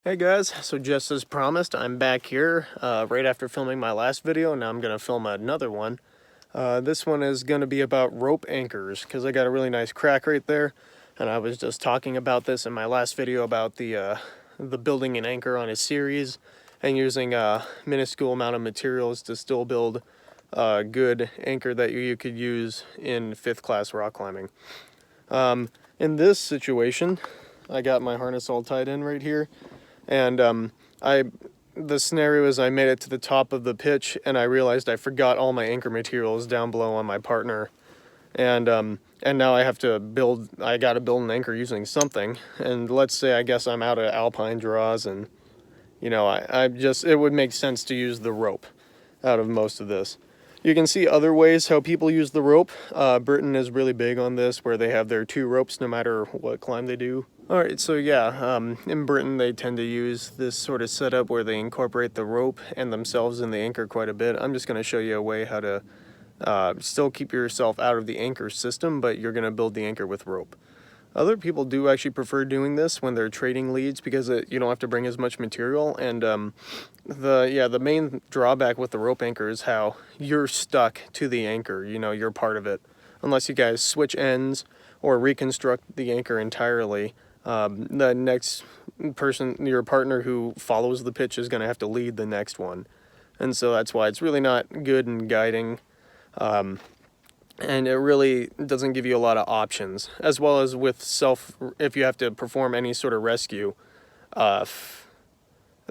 Hey guys, so just as promised, I'm back here right after filming my last video. Now I'm going to film another one. This one is going to be about rope anchors, because I got a really nice crack right there, and I was just talking about this in my last video about the building an anchor on a series and using a minuscule amount of materials to still build a good anchor that you could use in 5th class rock climbing. In this situation, I got my harness all tied in right here. And the scenario is I made it to the top of the pitch and I realized I forgot all my anchor materials down below on my partner. And now I gotta build an anchor using something. And let's say I guess I'm out of alpine draws, and you know, it would make sense to use the rope out of most of this. You can see other ways how people use the rope. Britain is really big on this, where they have their 2 ropes no matter what climb they do. Alright, so yeah, in Britain they tend to use this sort of setup where they incorporate the rope and themselves in the anchor quite a bit. I'm just going to show you a way how to still keep yourself out of the anchor system, but you're going to build the anchor with rope. Other people do actually prefer doing this when they're trading leads, because you don't have to bring as much material. And the main drawback with the rope anchor is how you're stuck to the anchor. You know, you're part of it. Unless you guys switch ends or reconstruct the anchor entirely, the next person, your partner who follows the pitch, is going to have to lead the next one. And so that's why it's really not good in guiding. And it really doesn't give you a lot of options, as well as with if you have to perform any sort of rescue, that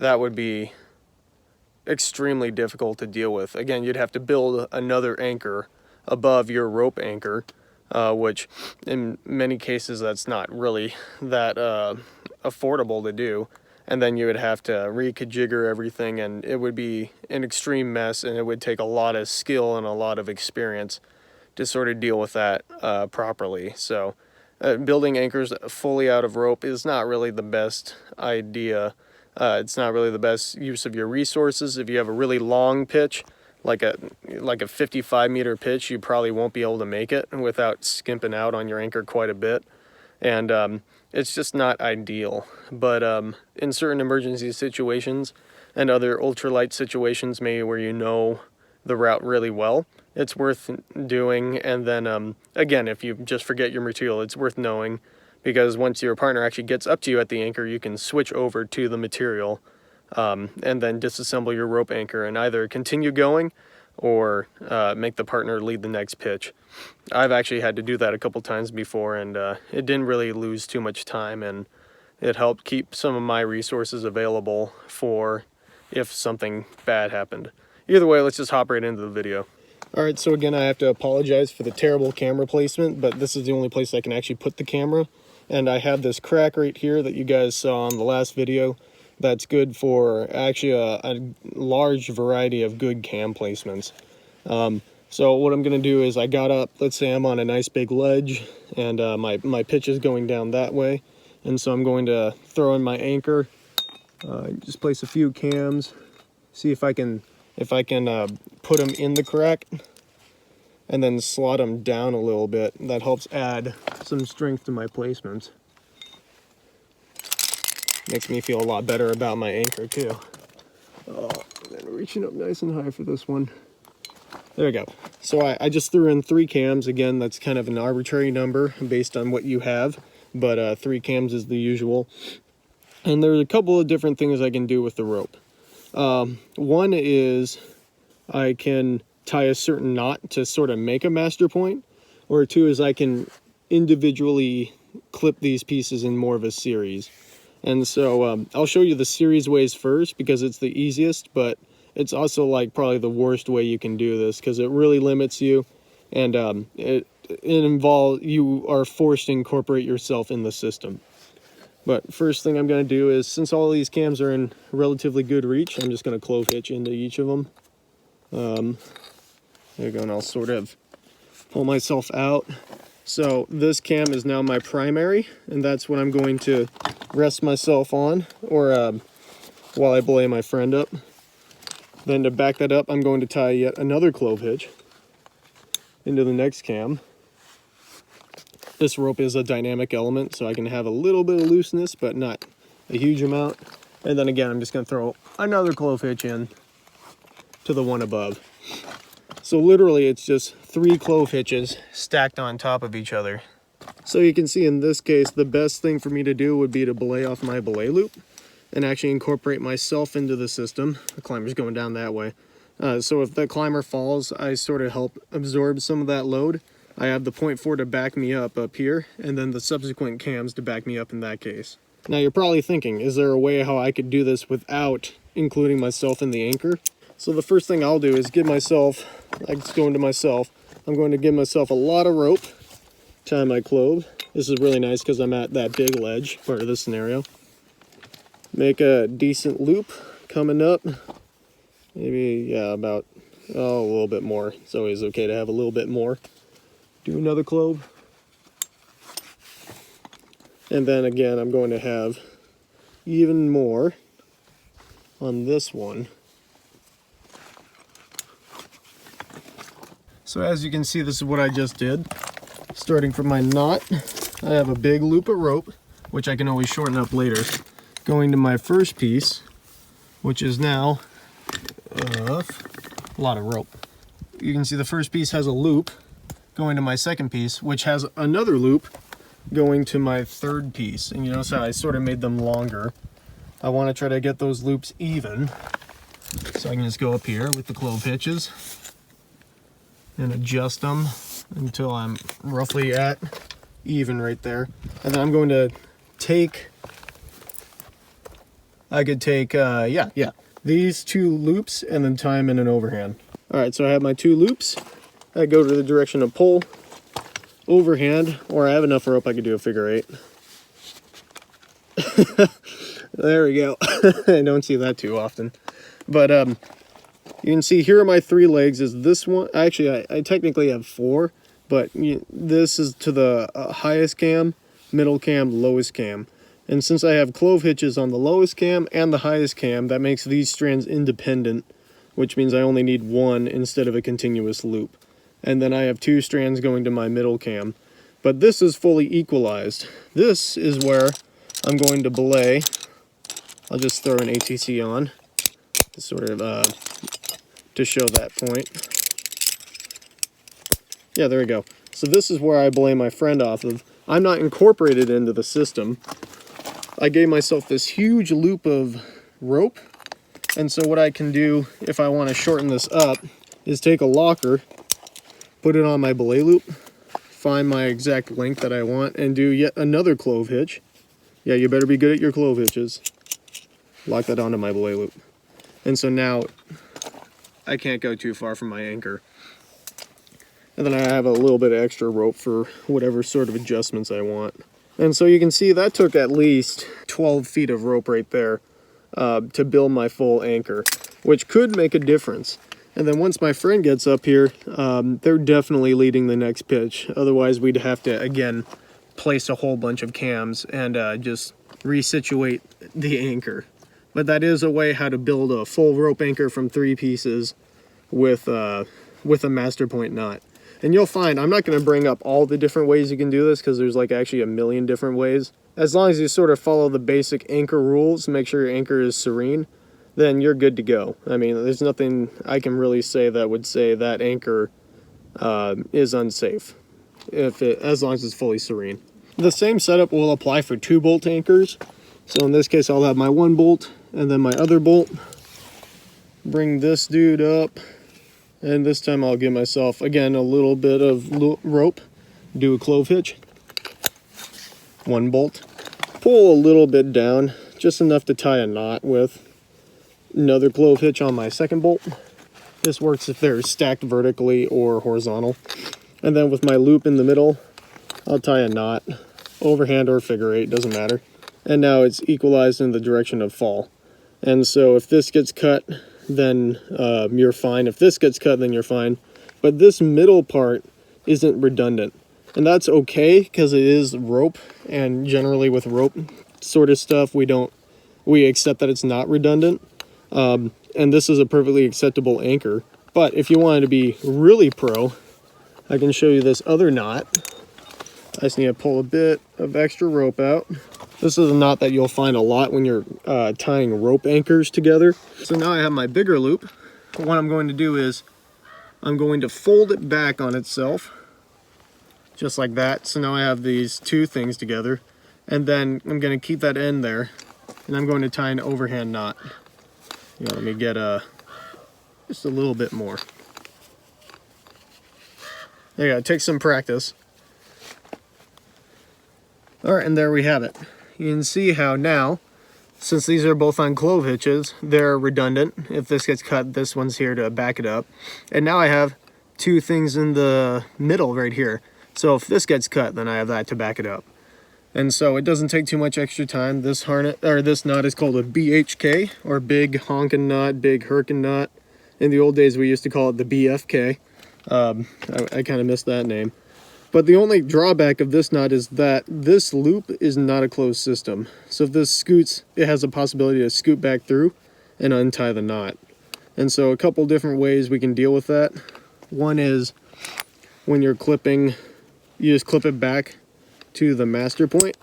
would be extremely difficult to deal with. Again, you'd have to build another anchor above your rope anchor, which in many cases that's not really that affordable to do. And then you would have to rekajigger everything, and it would be an extreme mess, and it would take a lot of skill and a lot of experience to sort of deal with that properly. So building anchors fully out of rope is not really the best idea. It's not really the best use of your resources. If you have a really long pitch, like a 55-meter pitch, you probably won't be able to make it without skimping out on your anchor quite a bit. And it's just not ideal. But in certain emergency situations and other ultralight situations, maybe where you know the route really well, it's worth doing. And then again, if you just forget your material, it's worth knowing, because once your partner actually gets up to you at the anchor, you can switch over to the material and then disassemble your rope anchor and either continue going or make the partner lead the next pitch. I've actually had to do that a couple times before, and it didn't really lose too much time, and it helped keep some of my resources available for if something bad happened. Either way, let's just hop right into the video. Alright, so again, I have to apologize for the terrible camera placement, but this is the only place I can actually put the camera. And I have this crack right here that you guys saw on the last video that's good for actually a large variety of good cam placements. So what I'm going to do is I got up, let's say I'm on a nice big ledge, and my pitch is going down that way. And so I'm going to throw in my anchor, just place a few cams, see if I can put them in the crack, and then slot them down a little bit. That helps add some strength to my placements. Makes me feel a lot better about my anchor too. Oh, and then reaching up nice and high for this one. There we go. So I just threw in 3 cams. Again, that's kind of an arbitrary number based on what you have, but 3 cams is the usual. And there's a couple of different things I can do with the rope. One is I can tie a certain knot to sort of make a master point, or 2 is I can individually clip these pieces in more of a series. And so I'll show you the series ways first, because it's the easiest, but it's also like probably the worst way you can do this, because it really limits you, and it involves, you are forced to incorporate yourself in the system. But first thing I'm going to do is, since all these cams are in relatively good reach, I'm just going to clove hitch into each of them. There you go, and I'll sort of pull myself out. So this cam is now my primary, and that's what I'm going to rest myself on, or while I belay my friend up. Then to back that up, I'm going to tie yet another clove hitch into the next cam. This rope is a dynamic element, so I can have a little bit of looseness, but not a huge amount. And then again, I'm just going to throw another clove hitch in to the one above. So literally it's just 3 clove hitches stacked on top of each other. So you can see in this case, the best thing for me to do would be to belay off my belay loop and actually incorporate myself into the system. The climber's going down that way. So if the climber falls, I sort of help absorb some of that load. I have the 0.4 to back me up here, and then the subsequent cams to back me up in that case. Now you're probably thinking, is there a way how I could do this without including myself in the anchor? So the first thing I'll do is give myself, I just go into myself, I'm going to give myself a lot of rope, tie my clove. This is really nice because I'm at that big ledge part of this scenario. Make a decent loop coming up. Maybe, yeah, about, a little bit more. It's always okay to have a little bit more. Do another clove. And then again, I'm going to have even more on this one. So as you can see, this is what I just did. Starting from my knot, I have a big loop of rope, which I can always shorten up later. Going to my first piece, which is now a lot of rope. You can see the first piece has a loop going to my second piece, which has another loop going to my third piece. And you notice how I sort of made them longer. I want to try to get those loops even. So I can just go up here with the clove hitches and adjust them until I'm roughly at even right there. And then I'm going to take, I could take, these 2 loops and then tie them in an overhand. All right, so I have my 2 loops. I go to the direction of pull, overhand, or I have enough rope I could do a figure 8. There we go. I don't see that too often. But you can see here are my 3 legs. Is this one? Actually, I technically have 4, but this is to the highest cam, middle cam, lowest cam. And since I have clove hitches on the lowest cam and the highest cam, that makes these strands independent, which means I only need 1 instead of a continuous loop. And then I have 2 strands going to my middle cam. But this is fully equalized. This is where I'm going to belay. I'll just throw an ATC on to sort of to show that point. Yeah, there we go. So this is where I belay my friend off of. I'm not incorporated into the system. I gave myself this huge loop of rope, and so what I can do if I want to shorten this up is take a locker, put it on my belay loop, find my exact length that I want, and do yet another clove hitch. Yeah, you better be good at your clove hitches. Lock that onto my belay loop. And so now I can't go too far from my anchor. And then I have a little bit of extra rope for whatever sort of adjustments I want. And so you can see that took at least 12 feet of rope right there to build my full anchor, which could make a difference. And then once my friend gets up here, they're definitely leading the next pitch. Otherwise, we'd have to, again, place a whole bunch of cams and just resituate the anchor. But that is a way how to build a full rope anchor from 3 pieces with a master point knot. And you'll find, I'm not going to bring up all the different ways you can do this because there's like actually a million different ways. As long as you sort of follow the basic anchor rules, make sure your anchor is serene, then you're good to go. I mean, there's nothing I can really say that would say that anchor is unsafe, as long as it's fully serene. The same setup will apply for 2-bolt anchors. So in this case, I'll have my 1 bolt and then my other bolt. Bring this dude up. And this time I'll give myself, again, a little bit of rope. Do a clove hitch. 1 bolt. Pull a little bit down, just enough to tie a knot with. Another clove hitch on my 2nd bolt. This works if they're stacked vertically or horizontal. And then with my loop in the middle, I'll tie a knot. Overhand or figure 8, doesn't matter. And now it's equalized in the direction of fall. And so if this gets cut, then you're fine. If this gets cut, then you're fine. But this middle part isn't redundant. And that's okay because it is rope, and generally with rope sort of stuff, we accept that it's not redundant. And this is a perfectly acceptable anchor. But if you wanted to be really pro, I can show you this other knot. I just need to pull a bit of extra rope out. This is a knot that you'll find a lot when you're tying rope anchors together. So now I have my bigger loop. What I'm going to do is I'm going to fold it back on itself, just like that. So now I have these two things together, and then I'm going to keep that end there, and I'm going to tie an overhand knot. Let me get just a little bit more. There you go, it takes some practice. All right, and there we have it. You can see how now, since these are both on clove hitches, they're redundant. If this gets cut, this one's here to back it up. And now I have two things in the middle right here. So if this gets cut, then I have that to back it up. And so it doesn't take too much extra time. This harness, or this knot, is called a BHK, or big honkin' knot, big herkin knot. In the old days, we used to call it the BFK. I kind of missed that name. But the only drawback of this knot is that this loop is not a closed system. So if this scoots, it has a possibility to scoot back through and untie the knot. And so a couple different ways we can deal with that. One is when you're clipping, you just clip it back to the master point.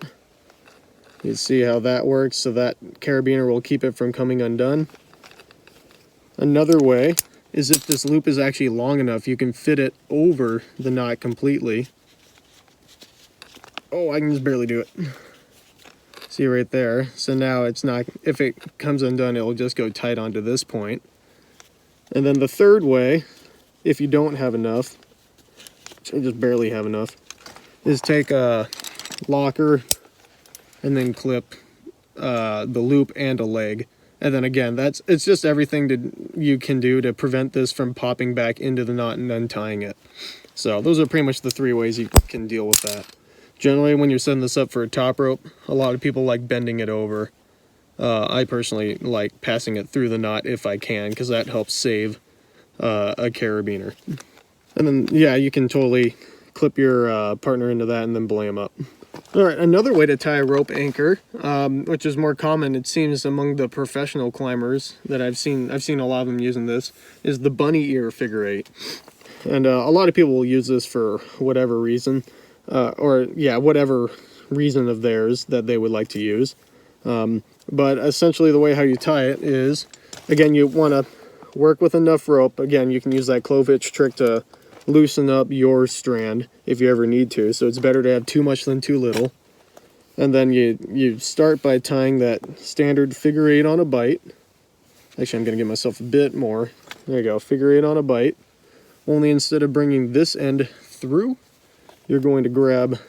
You see how that works, so that carabiner will keep it from coming undone. Another way is if this loop is actually long enough, you can fit it over the knot completely. Oh, I can just barely do it. See right there? So now it's not, if it comes undone, it'll just go tight onto this point. And then the third way, if you don't have enough, which I just barely have enough, is take a locker and then clip the loop and a leg. And then again, it's just everything you can do to prevent this from popping back into the knot and untying it. So those are pretty much the three ways you can deal with that. Generally, when you're setting this up for a top rope, a lot of people like bending it over. I personally like passing it through the knot if I can, because that helps save a carabiner. And then, yeah, you can totally clip your partner into that and then belay them up. All right, another way to tie a rope anchor, which is more common, it seems, among the professional climbers that I've seen a lot of them using this, is the bunny ear figure eight. And a lot of people will use this for whatever reason, whatever reason of theirs that they would like to use. But essentially the way how you tie it is, again, you want to work with enough rope. Again, you can use that clove hitch trick to loosen up your strand if you ever need to. So it's better to have too much than too little. And then you start by tying that standard figure eight on a bite. Actually, I'm going to give myself a bit more. There you go, figure eight on a bite. Only instead of bringing this end through, you're going to grab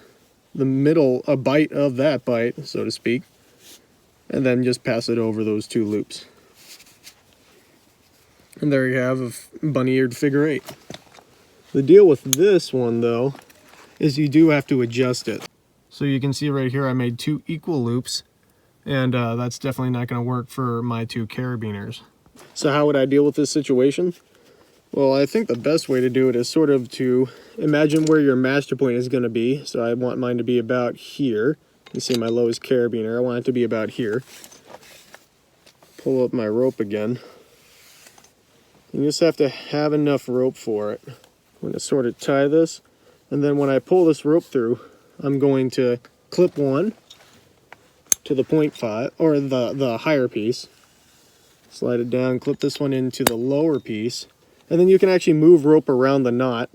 the middle, a bite of that bite, so to speak, and then just pass it over those two loops. And there you have a bunny-eared figure eight. The deal with this one, though, is you do have to adjust it. So you can see right here I made two equal loops, and that's definitely not going to work for my two carabiners. So how would I deal with this situation? Well, I think the best way to do it is sort of to imagine where your master point is going to be. So I want mine to be about here. You see my lowest carabiner, I want it to be about here. Pull up my rope again. You just have to have enough rope for it. I'm going to sort of tie this, and then when I pull this rope through, I'm going to clip one to the 0.5, or the higher piece. Slide it down, clip this one into the lower piece, and then you can actually move rope around the knot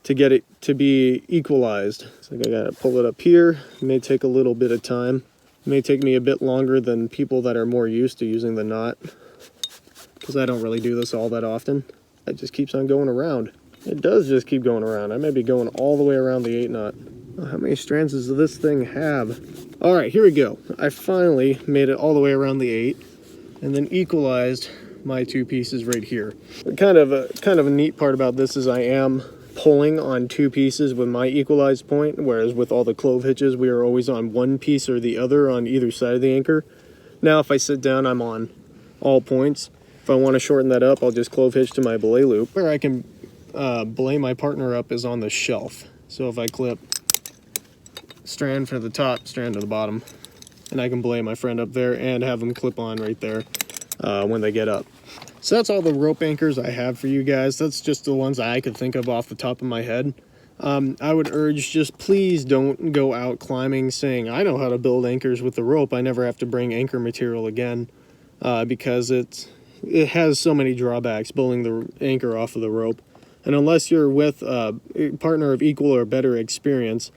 to get it to be equalized. So I gotta pull it up here. It may take a little bit of time. It may take me a bit longer than people that are more used to using the knot, because I don't really do this all that often. It just keeps on going around. It does just keep going around. I may be going all the way around the 8 knot. How many strands does this thing have? All right, here we go. I finally made it all the way around the 8 and then equalized my two pieces right here. Kind of a neat part about this is I am pulling on two pieces with my equalized point, whereas with all the clove hitches, we are always on one piece or the other on either side of the anchor. Now, if I sit down, I'm on all points. If I want to shorten that up, I'll just clove hitch to my belay loop. Where I can belay my partner up is on the shelf. So if I clip strand from the top, strand to the bottom, and I can belay my friend up there and have them clip on right there when they get up. So that's all the rope anchors I have for you guys. That's just the ones I could think of off the top of my head. I would urge, just please don't go out climbing saying, I know how to build anchors with the rope, I never have to bring anchor material again, because it has so many drawbacks building the anchor off of the rope. And unless you're with a partner of equal or better experience,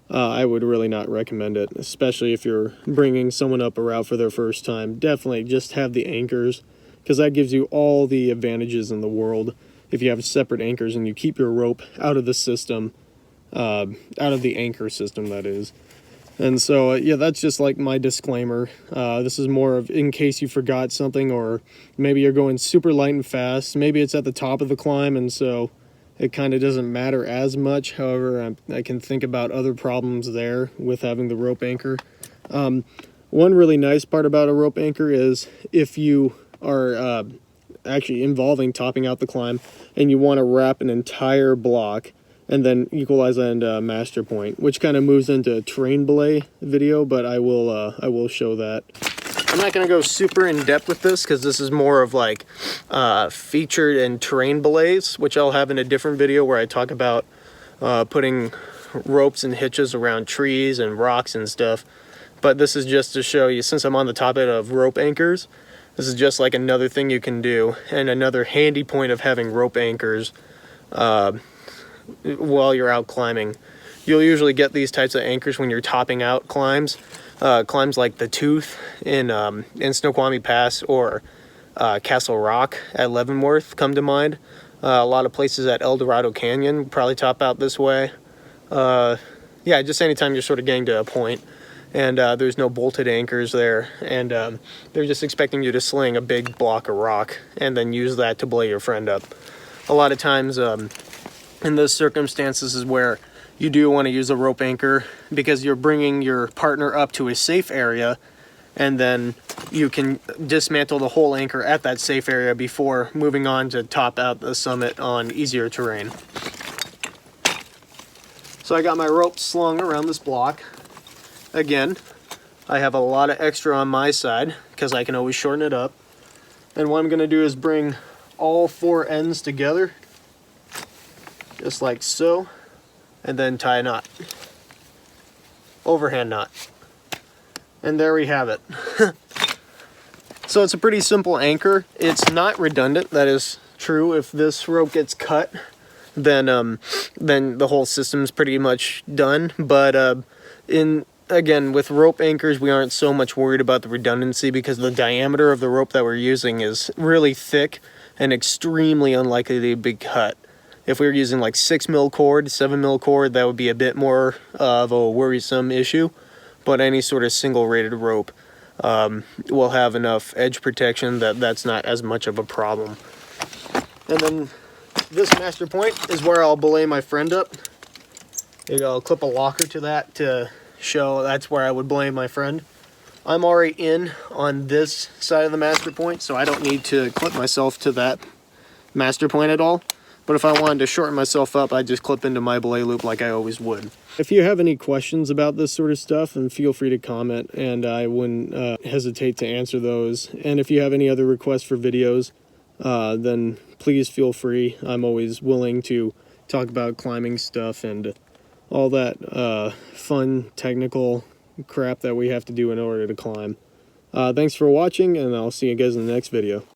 I would really not recommend it, especially if you're bringing someone up a route for their first time. Definitely just have the anchors, because that gives you all the advantages in the world if you have separate anchors and you keep your rope out of the system, out of the anchor system, that is. And so, yeah, that's just like my disclaimer. This is more of in case you forgot something, or maybe you're going super light and fast. Maybe it's at the top of the climb, and so it kind of doesn't matter as much. However, I can think about other problems there with having the rope anchor. One really nice part about a rope anchor is if you are actually involving topping out the climb and you want to wrap an entire block and then equalize and master point, which kind of moves into a terrain belay video, but I will show that. I'm not going to go super in depth with this because this is more of like featured and terrain belays, which I'll have in a different video where I talk about putting ropes and hitches around trees and rocks and stuff. But this is just to show you, since I'm on the topic of rope anchors, this is just like another thing you can do, and another handy point of having rope anchors while you're out climbing. You'll usually get these types of anchors when you're topping out climbs. Climbs like the Tooth in Snoqualmie Pass, or Castle Rock at Leavenworth come to mind. A lot of places at El Dorado Canyon probably top out this way. Yeah, just anytime you're sort of getting to a point and there's no bolted anchors there, and they're just expecting you to sling a big block of rock and then use that to belay your friend up. A lot of times in those circumstances is where you do want to use a rope anchor, because you're bringing your partner up to a safe area, and then you can dismantle the whole anchor at that safe area before moving on to top out the summit on easier terrain. So I got my rope slung around this block. Again, I have a lot of extra on my side because I can always shorten it up. And what I'm going to do is bring all four ends together, just like so, and then tie a knot. Overhand knot. And there we have it. So it's a pretty simple anchor. It's not redundant, that is true. If this rope gets cut, then the whole system's pretty much done. But again, with rope anchors, we aren't so much worried about the redundancy because the diameter of the rope that we're using is really thick and extremely unlikely to be cut. If we were using like 6mm cord, 7mm cord, that would be a bit more of a worrisome issue. But any sort of single rated rope will have enough edge protection that that's not as much of a problem. And then this master point is where I'll belay my friend up. I'll clip a locker to that to show that's where I would belay my friend. I'm already in on this side of the master point, so I don't need to clip myself to that master point at all. But if I wanted to shorten myself up, I'd just clip into my belay loop like I always would. If you have any questions about this sort of stuff, then feel free to comment, and I wouldn't hesitate to answer those. And if you have any other requests for videos, then please feel free. I'm always willing to talk about climbing stuff and all that fun technical crap that we have to do in order to climb. Thanks for watching, and I'll see you guys in the next video.